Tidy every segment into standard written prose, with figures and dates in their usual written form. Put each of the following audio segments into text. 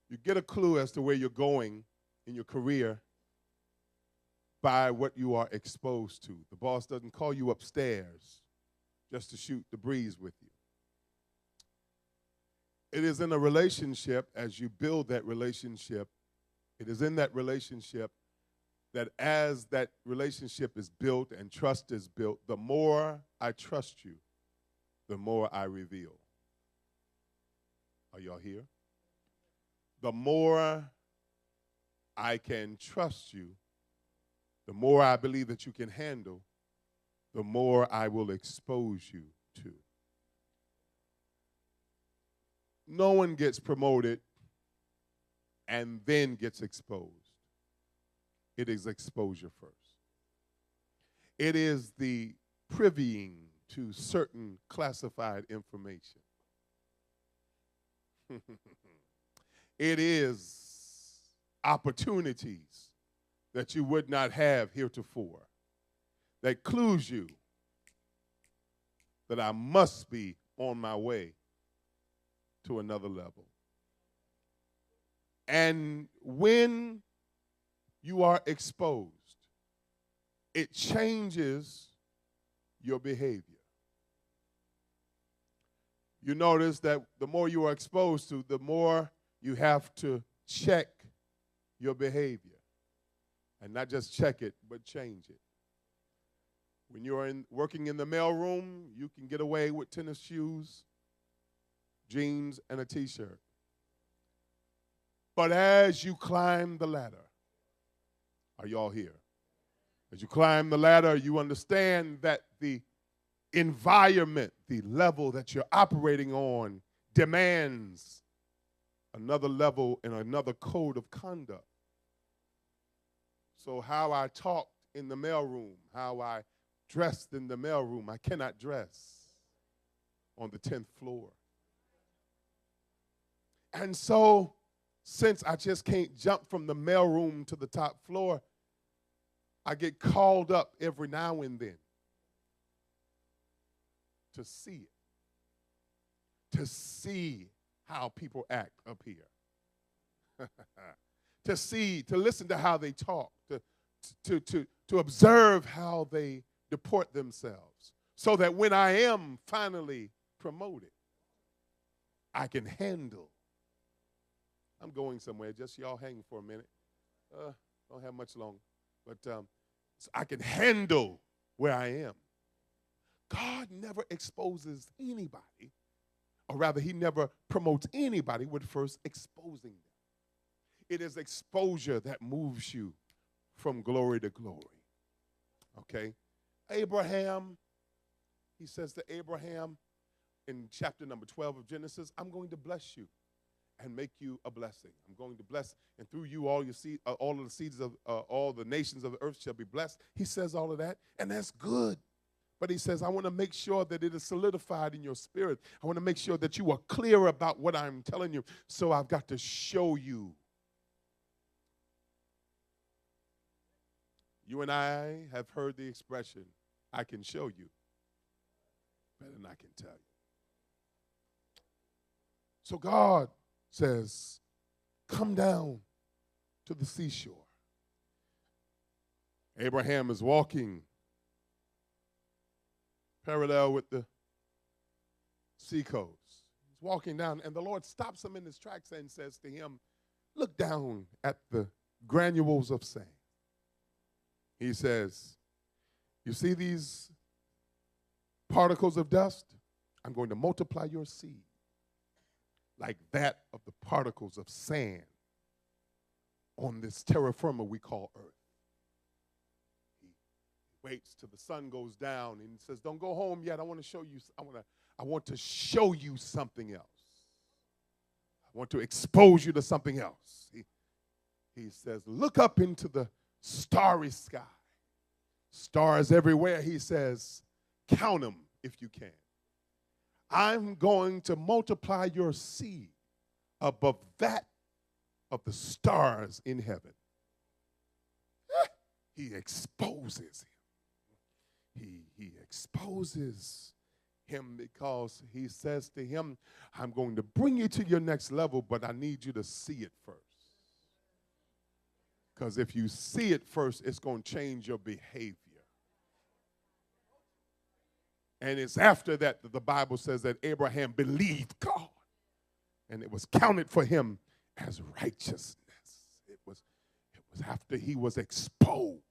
You get a clue as to where you're going in your career by what you are exposed to. The boss doesn't call you upstairs just to shoot the breeze with you. It is in a relationship, as you build that relationship, it is in that relationship that as that relationship is built and trust is built, the more I trust you, the more I reveal. Are y'all here? The more I can trust you, the more I believe that you can handle, the more I will expose you to. No one gets promoted and then gets exposed. It is exposure first. It is the privying to certain classified information. It is opportunities that you would not have heretofore that clues you that I must be on my way to another level. And when you are exposed, it changes your behavior. You notice that the more you are exposed to, the more you have to check your behavior. And not just check it, but change it. When you're working in the mailroom, you can get away with tennis shoes, jeans, and a t-shirt. But as you climb the ladder, are y'all here? As you climb the ladder, you understand that the environment, the level that you're operating on, demands another level and another code of conduct. So how I talked in the mailroom, how I dressed in the mailroom, I cannot dress on the 10th floor. And so, since I just can't jump from the mailroom to the top floor, I get called up every now and then to see it, to see how people act up here, to listen to how they talk, to observe how they deport themselves, so that when I am finally promoted, I can handle. I'm going somewhere. Just y'all hang for a minute. Don't have much longer. But so I can handle where I am. God never exposes anybody, or rather, he never promotes anybody with first exposing them. It is exposure that moves you from glory to glory. Okay? Abraham, he says to Abraham in chapter number 12 of Genesis, I'm going to bless you and make you a blessing. I'm going to bless, and through you all of the seeds of all the nations of the earth shall be blessed. He says all of that, and that's good. But he says, I want to make sure that it is solidified in your spirit. I want to make sure that you are clear about what I'm telling you. So I've got to show you. You and I have heard the expression, I can show you better than I can tell you. So God says, come down to the seashore. Abraham is walking parallel with the seacoast. He's walking down, and the Lord stops him in his tracks and says to him, look down at the granules of sand. He says, you see these particles of dust? I'm going to multiply your seed like that of the particles of sand on this terra firma we call earth. He waits till the sun goes down and he says, don't go home yet. I want to show you, I want to show you something else. I want to expose you to something else. He says, look up into the starry sky. Stars everywhere. He says, count them if you can. I'm going to multiply your seed above that of the stars in heaven. He exposes him. He exposes him because he says to him, I'm going to bring you to your next level, but I need you to see it first. Because if you see it first, it's going to change your behavior. And it's after that that the Bible says that Abraham believed God, and it was counted for him as righteousness. It was after he was exposed.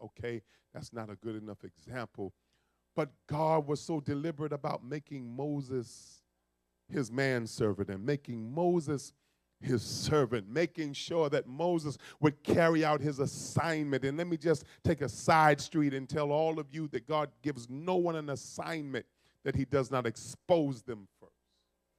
Okay, that's not a good enough example. But God was so deliberate about making Moses his manservant and making Moses his servant, making sure that Moses would carry out his assignment. And let me just take a side street and tell all of you that God gives no one an assignment that he does not expose them